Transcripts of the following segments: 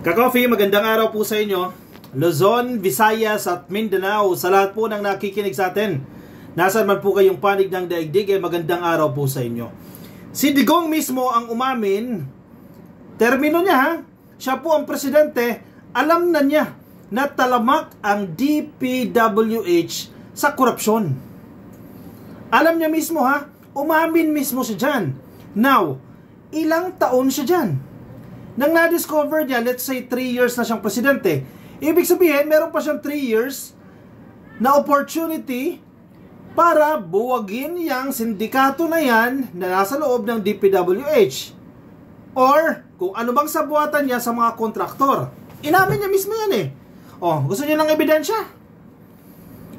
Ka-Coffee, magandang araw po sa inyo. Luzon, Visayas at Mindanao, sa lahat po ng nakikinig sa atin. Nasaan man po kayong panig ng daigdig, magandang araw po sa inyo. Si Digong mismo ang umamin, termino niya ha, siya po ang presidente, alam na niya na talamak ang DPWH sa korupsyon. Alam niya mismo ha, umamin mismo siya dyan. Now, ilang taon siya dyan? Nang na-discover niya, let's say 3 years na siyang presidente, ibig sabihin, meron pa siyang 3 years na opportunity para buwagin yung sindikato na yan na nasa loob ng DPWH. Or, kung ano bang sabuatan niya sa mga kontraktor. Inamin niya mismo yan eh. Oh, gusto niyo ng ebidensya?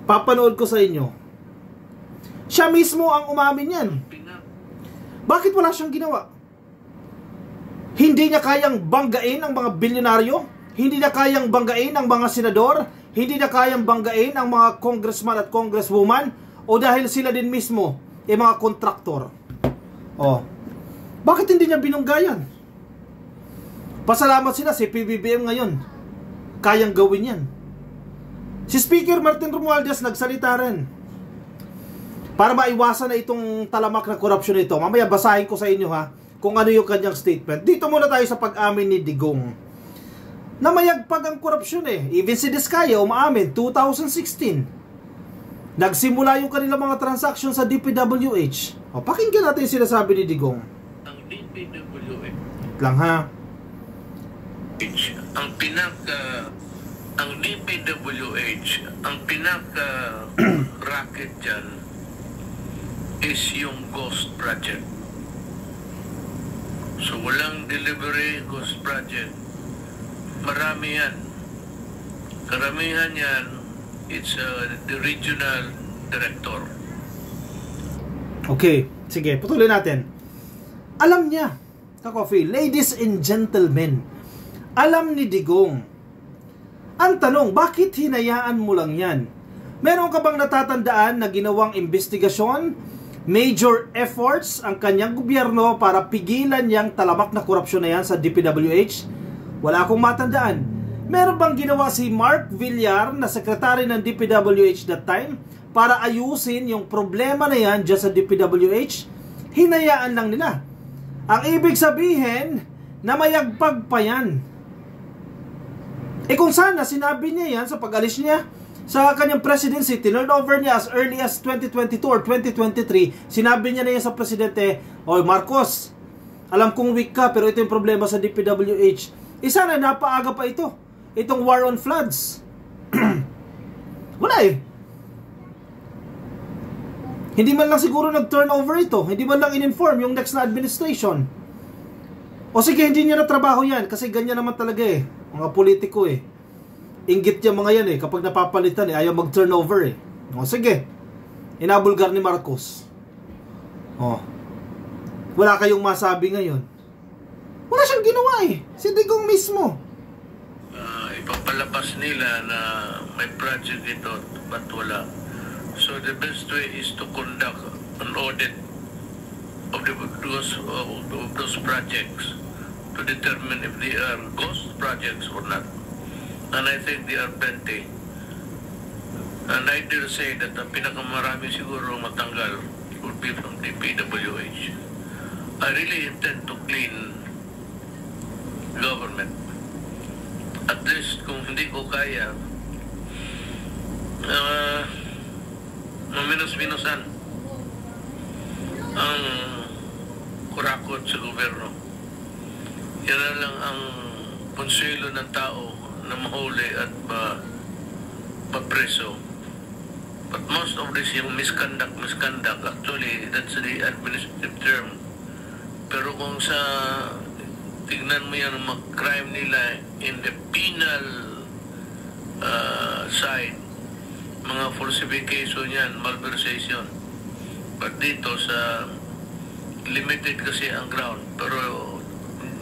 Papanood ko sa inyo. Siya mismo ang umamin yan. Bakit wala siyang ginawa? Hindi niya kayang banggain ang mga bilyonaryo? Hindi niya kayang banggain ang mga senador? Hindi niya kayang banggain ang mga congressman at congresswoman? O dahil sila din mismo mga kontraktor? Oh, bakit hindi niya binunggayan? Pasalamat sila si PBBM ngayon. Kayang gawin yan. Si Speaker Martin Romualdez nagsalita rin para maiwasan na itong talamak na korupsyon ito. Mamaya basahin ko sa inyo ha kung ano yung kanyang statement. Dito muna tayo sa pag-amin ni Digong. Namayagpag ang korupsyon eh. Even si Diskaya umaamin, 2016. Nagsimula yung kanilang mga transaction sa DPWH. O, pakinggan natin yung sinasabi ni Digong. Ang DPWH lang ha. Ang DPWH, ang racket dyan is yung Ghost Project. So walang delivery Ghost Project. Marami yan. Karamihan yan, it's the regional director. Okay, sige, patuloy natin. Alam niya, Ka-Coffee, ladies and gentlemen, alam ni Digong. Ang tanong, bakit hinayaan mo lang yan? Meron ka bang natatandaan na ginawang investigasyon, major efforts ang kanyang gobyerno para pigilan yang talamak na korupsyon na yan sa DPWH? Wala akong matandaan. Meron bang ginawa si Mark Villar na sekretary ng DPWH that time para ayusin yung problema na yan dyan sa DPWH? Hinayaan lang nila. Ang ibig sabihin, namayagpag pa yan. Kung sana sinabi niya yan sa pag-alis niya sa kanyang presidency, tinurnover niya as early as 2022 or 2023, sinabi niya na yan sa presidente, "Oy Marcos, alam kong weak ka pero ito yung problema sa DPWH." Sana napaaga pa ito. Itong war on floods. Wala eh. Hindi man lang siguro nag-turnover ito. Hindi man lang in-inform yung next na administration. O sige, hindi niya na trabaho yan kasi ganyan naman talaga eh. Mga politiko eh. Inggit yung mga yan eh. Kapag napapalitan ayaw mag-turnover eh. O sige. Inabulgar ni Marcos. O. Wala kayong masabi ngayon. Wala siyang ginawa eh. Si Digong mismo. Ipapalabas nila na may project ito but wala. So the best way is to conduct an audit of those projects to determine if they are ghost projects or not. And I think they are plenty. And I dare say that ang pinakamarami siguro matanggal would be from the PWH. I really intend to clean government. At least kung hindi ko kaya, maminus-minusan ang kurakot sa gobyerno. Yan na lang ang konsuelo ng tao na mahuli at papreso. But most of this yung misconduct, actually, that's the administrative term. Pero kung sa tignan mo yan ang mga crime nila in the penal side, mga falsification yan, malversation. But dito sa limited kasi ang ground, pero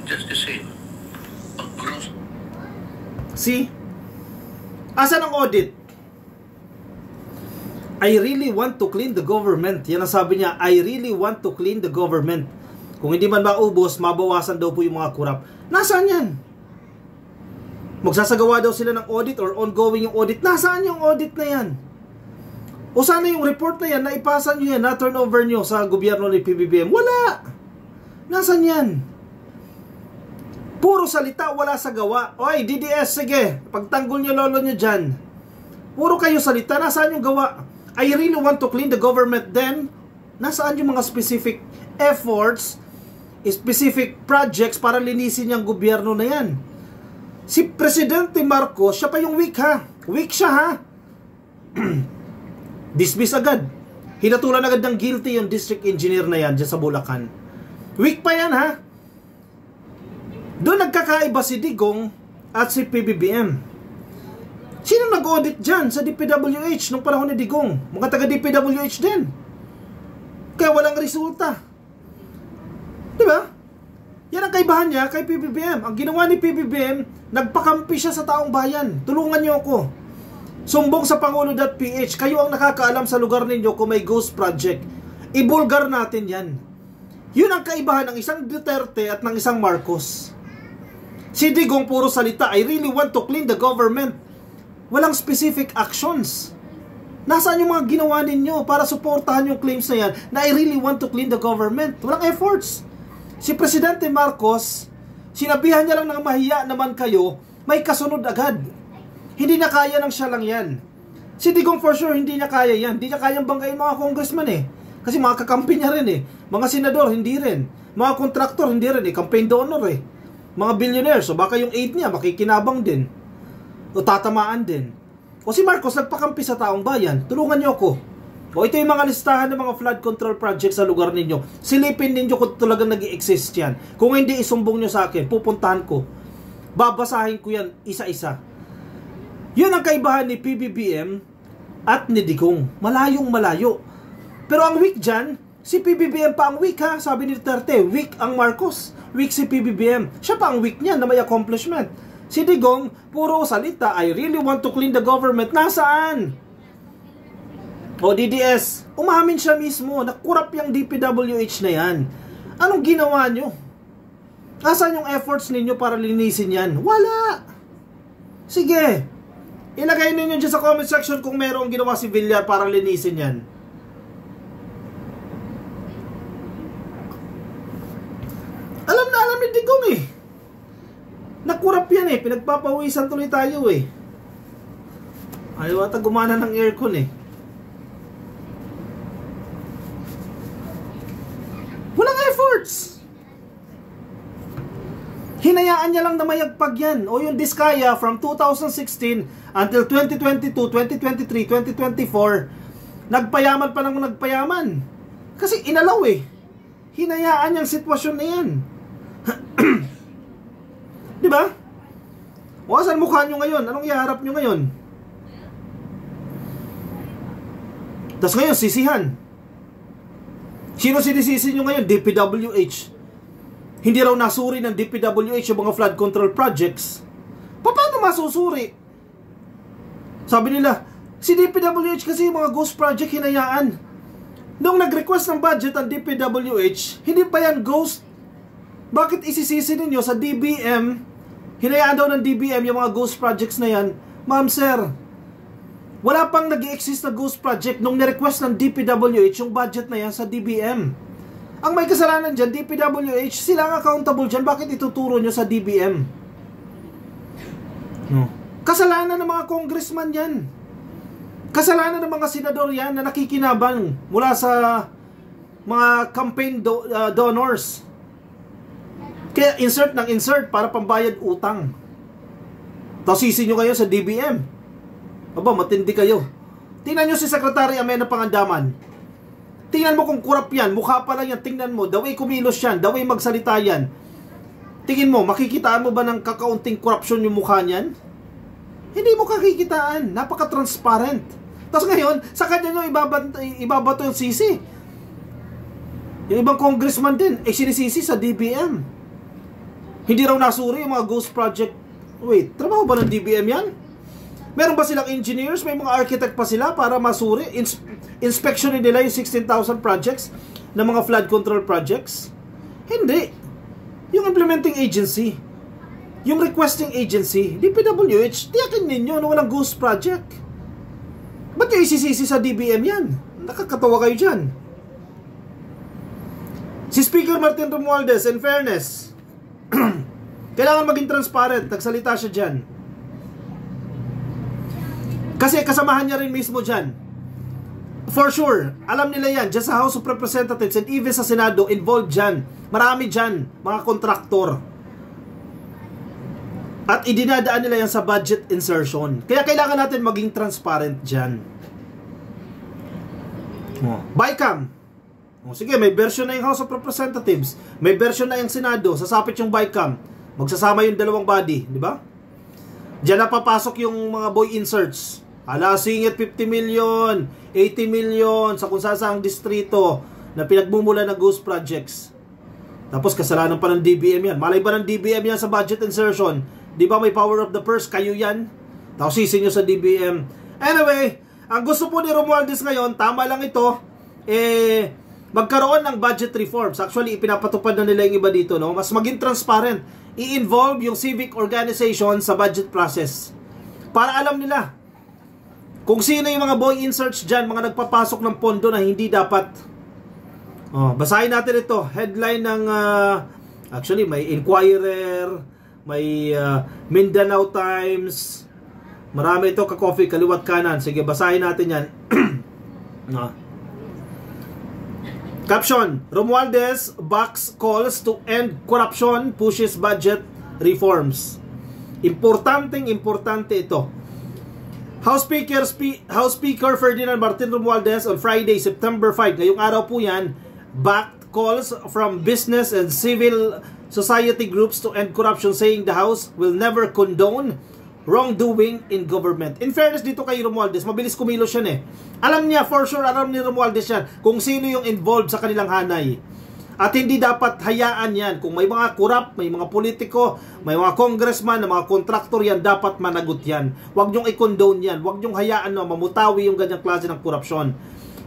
just the same. Gross. See? Asan ang audit? I really want to clean the government. Yan ang sabi niya, I really want to clean the government. Kung hindi man maubos, mabawasan daw po yung mga kurap. Nasaan yan? Magsasagawa daw sila ng audit or ongoing yung audit. Nasaan yung audit na yan? O sana yung report na yan, naipasa nyo yan, na turnover nyo sa gobyerno ni PBBM? Wala! Nasaan yan? Puro salita, wala sa gawa. Oy, DDS, sige, pagtanggol nyo lolo nyo dyan. Puro kayo salita, nasaan yung gawa? I really want to clean the government then. Nasaan yung mga specific efforts, specific projects para linisin yung gobyerno na yan? Si Presidente Marcos, siya pa yung weak ha. Weak siya ha. Dismiss agad. Hinatulan agad ng guilty yung district engineer na yan dyan sa Bulacan. Weak pa yan ha. Doon nagkakaiba si Digong at si PBBM. Sino nag-audit dyan sa DPWH nung panahon ni Digong? Mga taga DPWH din. Kaya walang resulta. Diba? Yan ang kaibahan niya kay PBBM. Ang ginawa ni PBBM, nagpakampi siya sa taong bayan. Tulungan niyo ako. Sumbong sa Pangulo.ph, kayo ang nakakaalam sa lugar ninyo kung may ghost project. Ibulgar natin yan. Yun ang kaibahan ng isang Duterte at ng isang Marcos. Si Digong puro salita, I really want to clean the government. Walang specific actions. Nasaan yung mga ginawa ninyo para suportahan yung claims na yan na I really want to clean the government? Walang efforts. Si Presidente Marcos, sinabihan niya lang ng mahiya naman kayo, may kasunod agad. Hindi na kaya ng siya lang yan. Si Digong for sure, hindi niya kaya yan. Hindi niya kayang banggain mga congressman eh. Kasi mga kakampi niya rin eh. Mga senador, hindi rin. Mga kontraktor, hindi rin eh. Campaign donor eh. Mga billionaire, so baka yung aid niya makikinabang din. O tatamaan din. O si Marcos, nagpakampi sa taong bayan. Tulungan niyo ako. O ito yung mga listahan ng mga flood control projects sa lugar ninyo. Silipin ninyo kung talagang nag-i-exist yan. Kung hindi, isumbong nyo sa akin. Pupuntahan ko. Babasahin ko yan isa-isa. Yun ang kaibahan ni PBBM at ni Digong. Malayong malayo. Pero ang weak dyan, si PBBM pa ang weak ha. Sabi ni Duterte, weak ang Marcos. Weak si PBBM. Siya pa ang weak niya na may accomplishment. Si Digong, puro salita, I really want to clean the government. Nasaan? O DDS, umamin siya mismo, nakurap yung DPWH na yan. Anong ginawa nyo? Nasaan yung efforts ninyo para linisin yan? Wala! Sige, ilagay ninyo dyan sa comment section kung merong ginawa si Villar para linisin yan. Alam na alam ni Digong eh. Nakurap yan eh, pinagpapawisan tuloy tayo eh. Ayaw ata gumana ng aircon eh. Hinayaan niya lang na mayagpag yan. O yung Diskaya from 2016 until 2022, 2023, 2024, nagpayaman pa ng nagpayaman. Kasi inalaw eh. Hinayaan yung sitwasyon na yan. Diba? O asan mukha nyo ngayon? Anong iharap nyo ngayon? Tapos ngayon, sisihan. Sino sinisisi nyo ngayon? DPWH. Hindi raw nasuri ng DPWH yung mga flood control projects. Paano masusuri? Sabi nila, si DPWH kasi yung mga ghost project hinayaan. Nung nag-request ng budget ang DPWH, hindi pa yan ghost. Bakit isisisi ninyo sa DBM? Hinayaan daw ng DBM yung mga ghost projects na yan. Ma'am sir, wala pang nag-i-exist na ghost project nung ni-request ng DPWH yung budget na yan sa DBM. Ang may kasalanan dyan, DPWH, sila ang accountable dyan. Bakit ituturo nyo sa DBM? No. Kasalanan ng mga congressman yan. Kasalanan ng mga senador yan na nakikinabang mula sa mga campaign donors. Kaya insert ng insert para pambayad utang. Tapos sisi nyo kayo sa DBM. Aba, matindi kayo. Tingnan nyo si Secretary Amena Pangandaman. Tingnan mo kung kurap yan, mukha pa lang yan, tingnan mo, the way kumilos yan, the way magsalita yan. Tingin mo, makikitaan mo ba ng kakaunting korupsyon yung mukha niyan? Hindi mo kakikitaan, napaka-transparent. Tapos ngayon, sa kanya nyo ibabato yung sisi. Yung ibang congressman din, sinisisi sa DBM. Hindi raw nasuri yung mga ghost project. Wait, trabaho ba ng DBM yan? Meron ba silang engineers? May mga architect pa sila para masuri? Inspection nila yung 16,000 projects na mga flood control projects? Hindi. Yung implementing agency. Yung requesting agency, DPWH, tiyakin ninyo na walang ghost project. Ba't kayo isisisi sa DBM yan? Nakakatawa kayo dyan. Si Speaker Martin Romualdez, in fairness, kailangan maging transparent. Nagsalita siya dyan. Kasi kasamahan niya rin mismo dyan. For sure, alam nila yan. Dyan sa House of Representatives and even sa Senado, involved dyan. Marami dyan, mga kontraktor. At idinadaan nila yan sa budget insertion. Kaya kailangan natin maging transparent dyan. BICAM. Sige, may version na yung House of Representatives. May version na yung Senado. Sasapit yung BICAM. Magsasama yung dalawang body. Di ba? Diyan na papasok yung mga boy inserts. Singit 50 million, 80 million sa kung saan distrito na pinagmumula ng ghost projects. Tapos kasalanan pa ng DBM yan. Malay ba ng DBM yan sa budget insertion? Di ba may power of the purse? Kayo yan. Tapos sisi nyo sa DBM. Anyway, ang gusto po ni Romualdez ngayon, tama lang ito, magkaroon ng budget reforms. Actually, ipinapatupad na nila yung iba dito, no? Mas maging transparent. I-involve yung civic organization sa budget process. Para alam nila kung sino yung mga boy inserts dyan, mga nagpapasok ng pondo na hindi dapat. Basahin natin ito. Headline ng, actually, may Inquirer, may Mindanao Times. Marami ito ka-coffee, kaliwat kanan. Sige, basahin natin yan. Caption, Romualdez backs calls to end corruption, pushes budget reforms. Importante ito. House Speaker Ferdinand Martin Romualdez on Friday, September 5, ngayong araw po yan, backed calls from business and civil society groups to end corruption, saying the House will never condone wrongdoing in government. In fairness dito kay Romualdez, mabilis kumilos yan eh. Alam niya, for sure, alam ni Romualdez yan kung sino yung involved sa kanilang hanay. At hindi dapat hayaan yan. Kung may mga corrupt, may mga politiko, may mga congressman, mga kontraktor yan, dapat managot yan. Huwag niyong i-condone yan. Huwag niyong hayaan na mamutawi yung ganyang klase ng korupsyon.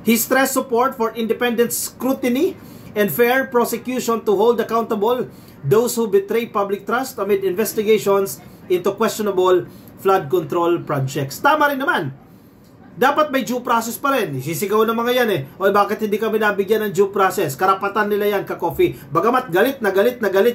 He stressed support for independent scrutiny and fair prosecution to hold accountable those who betray public trust amid investigations into questionable flood control projects. Tama rin naman. Dapat may due process pa rin. Sisigaw ng mga yan eh. O bakit hindi kami nabigyan ng due process? Karapatan nila yan, ka-coffee. Bagamat galit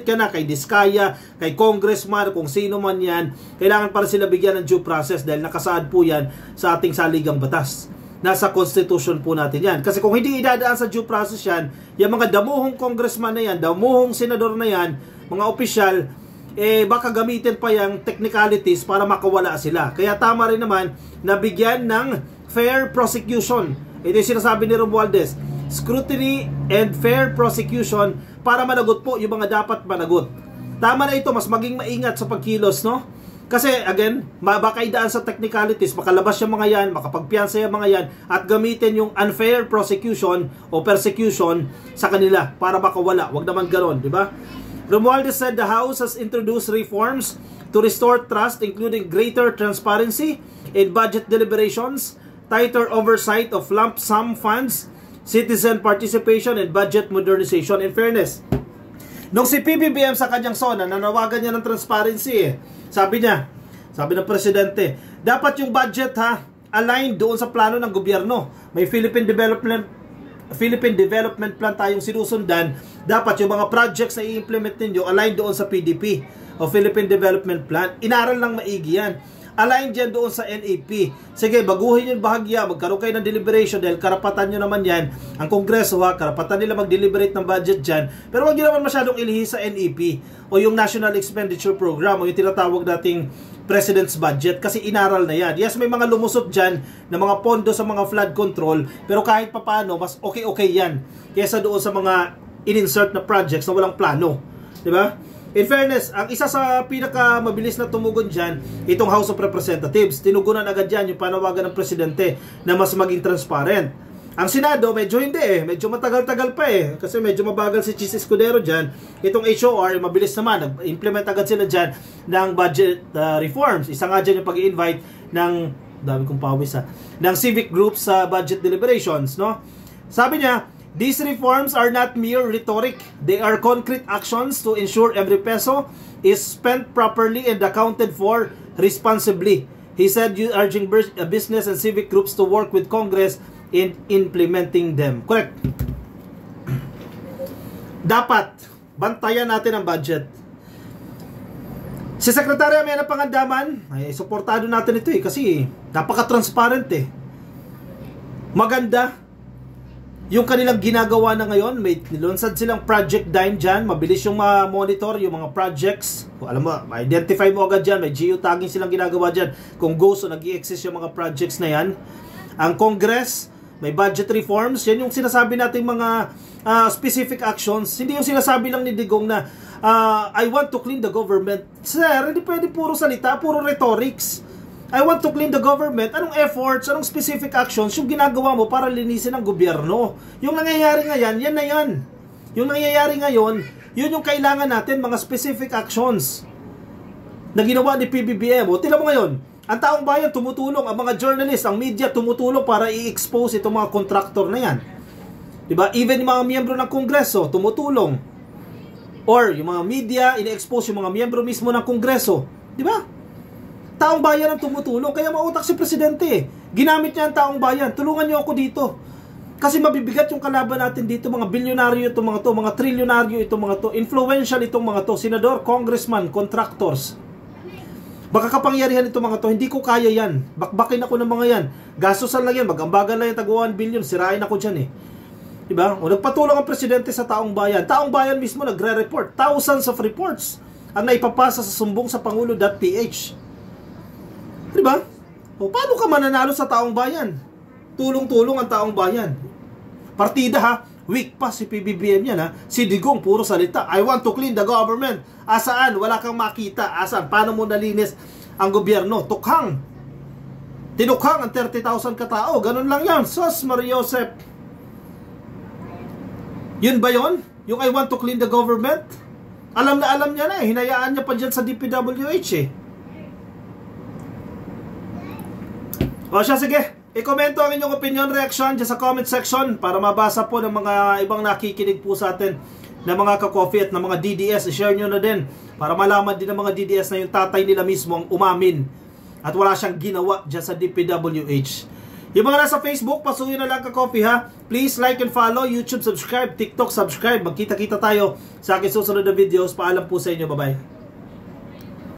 ka na kay Diskaya, kay congressman, kung sino man yan, kailangan para sila bigyan ng due process dahil nakasaad po yan sa ating saligang batas. Nasa constitution po natin yan. Kasi kung hindi idadaan sa due process yan, yung mga damuhong congressman na yan, damuhong senador na yan, mga opisyal, baka gamitin pa yung technicalities para makawala sila. Kaya tama rin naman na bigyan ng fair prosecution. Ito yung sinasabi ni Romualdez. Scrutiny and fair prosecution para managot po yung mga dapat managot. Tama na ito, mas maging maingat sa pagkilos, no? Kasi, again, baka idaan sa technicalities, makalabas yung mga yan, makapagpiansa yung mga yan, at gamitin yung unfair prosecution o persecution sa kanila para makawala. Wag naman ganon, di ba? Romualdez said the House has introduced reforms to restore trust, including greater transparency in budget deliberations, tighter oversight of lump sum funds, citizen participation, and budget modernization. In fairness, nung si PBBM sa kanyang SONA, nanawagan niya ng transparency eh. Sabi ng presidente, dapat yung budget aligned doon sa plano ng gobyerno. May Philippine Development Plan tayong sinusundan. Dapat yung mga projects na i-implement ninyo aligned doon sa PDP o Philippine Development Plan. Inaral lang maigi yan. Align dyan doon sa NAP. Sige, baguhin yung bahagya, magkaroon kayo ng deliberation dahil karapatan nyo naman yan. Ang Kongreso karapatan nila mag-deliberate ng budget dyan. Pero wag nyo naman masyadong ilihis sa NAP o yung National Expenditure Program o yung tinatawag nating President's Budget kasi inaral na yan. Yes, may mga lumusot dyan na mga pondo sa mga flood control, pero kahit papano, mas okay yan kaysa doon sa mga in-insert na projects na walang plano. Diba? In fairness, ang isa sa pinakamabilis na tumugon dyan, itong House of Representatives. Tinugunan agad dyan yung panawagan ng presidente na mas maging transparent. Ang Senado, medyo hindi medyo matagal-tagal pa kasi medyo mabagal si Chis Escudero dyan. Itong HOR, mabilis naman, nag-implement agad sila dyan ng budget reforms. Isa nga dyan yung pag-i-invite ng, dami kong pawis ng civic groups sa budget deliberations, no? Sabi niya, These reforms are not mere rhetoric. They are concrete actions to ensure every peso is spent properly and accounted for responsibly. He said, urging business and civic groups to work with Congress in implementing them. Correct. Dapat bantayan natin ang budget. Si Secretary Amiana Pangandaman, ay suportado natin ito kasi napaka-transparent Maganda yung kanilang ginagawa na ngayon. May nilunsad silang Project Dime dyan. Mabilis yung ma-monitor yung mga projects. Alam mo, ma-identify mo agad dyan. May geotagging silang ginagawa dyan. Kung ghost o nag-i-exist yung mga projects na yan. Ang Congress, may budget reforms. Yan yung sinasabi nating mga specific actions. Hindi yung sinasabi lang ni Digong na I want to clean the government. Sir, hindi pwede puro salita, puro rhetorics. I want to clean the government. Anong efforts, anong specific actions yung ginagawa mo para linisin ang gobyerno? Yung nangyayari ngayon, yan na yan. Yung nangyayari ngayon, yun yung kailangan natin, mga specific actions na ginawa ni PBBM. O, tingnan mo ngayon, ang taong bayan tumutulong, ang mga journalists, ang media tumutulong para i-expose itong mga contractor na yan. Diba? Even yung mga miyembro ng Kongreso tumutulong. Or yung mga media, ini-expose yung mga miyembro mismo ng Kongreso. Diba? Taong bayan ang tumutulong, kaya mautak si Presidente. Ginamit niya ang taong bayan. Tulungan niyo ako dito. Kasi mabibigat yung kalaban natin dito, mga bilyonaryo itong mga to, mga trilyonaryo itong mga to, influential itong mga to, senador, congressman, contractors. Baka kapangyarihan itong mga to, hindi ko kaya yan. Bakbakin ako ng mga yan. Gastusan lang yan, magambagan lang yung tag 1 billion, sirain ako dyan Diba? O nagpatulong ang Presidente sa taong bayan. Taong bayan mismo nagre-report. Thousands of reports ang naipapasa sa sumbong sa Pangulo.ph. Diba? O paano ka mananalo sa taong bayan? Tulong-tulong ang taong bayan. Partida weak pa si PBBM yan Si Digong, puro salita. I want to clean the government. Asaan? Wala kang makita. Asaan? Paano mo nalinis ang gobyerno? Tukhang. Tinukhang ang 30,000 katao. Ganun lang yan. Sos Mariosep. Yun ba yun? Yung I want to clean the government? Alam niya na Hinayaan niya pa dyan sa DPWH O siya, sige. I-komento ang inyong opinion, reaction dyan sa comment section para mabasa po ng mga ibang nakikinig po sa atin na mga ka-coffee at na mga DDS. I-share nyo na din para malaman din ng mga DDS na yung tatay nila mismo ang umamin at wala siyang ginawa dyan sa DPWH. Yung mga nasa Facebook, pasukin na lang ka-coffee Please like and follow, YouTube subscribe, TikTok subscribe. Magkita-kita tayo sa aking susunod na videos. Paalam po sa inyo. Bye-bye.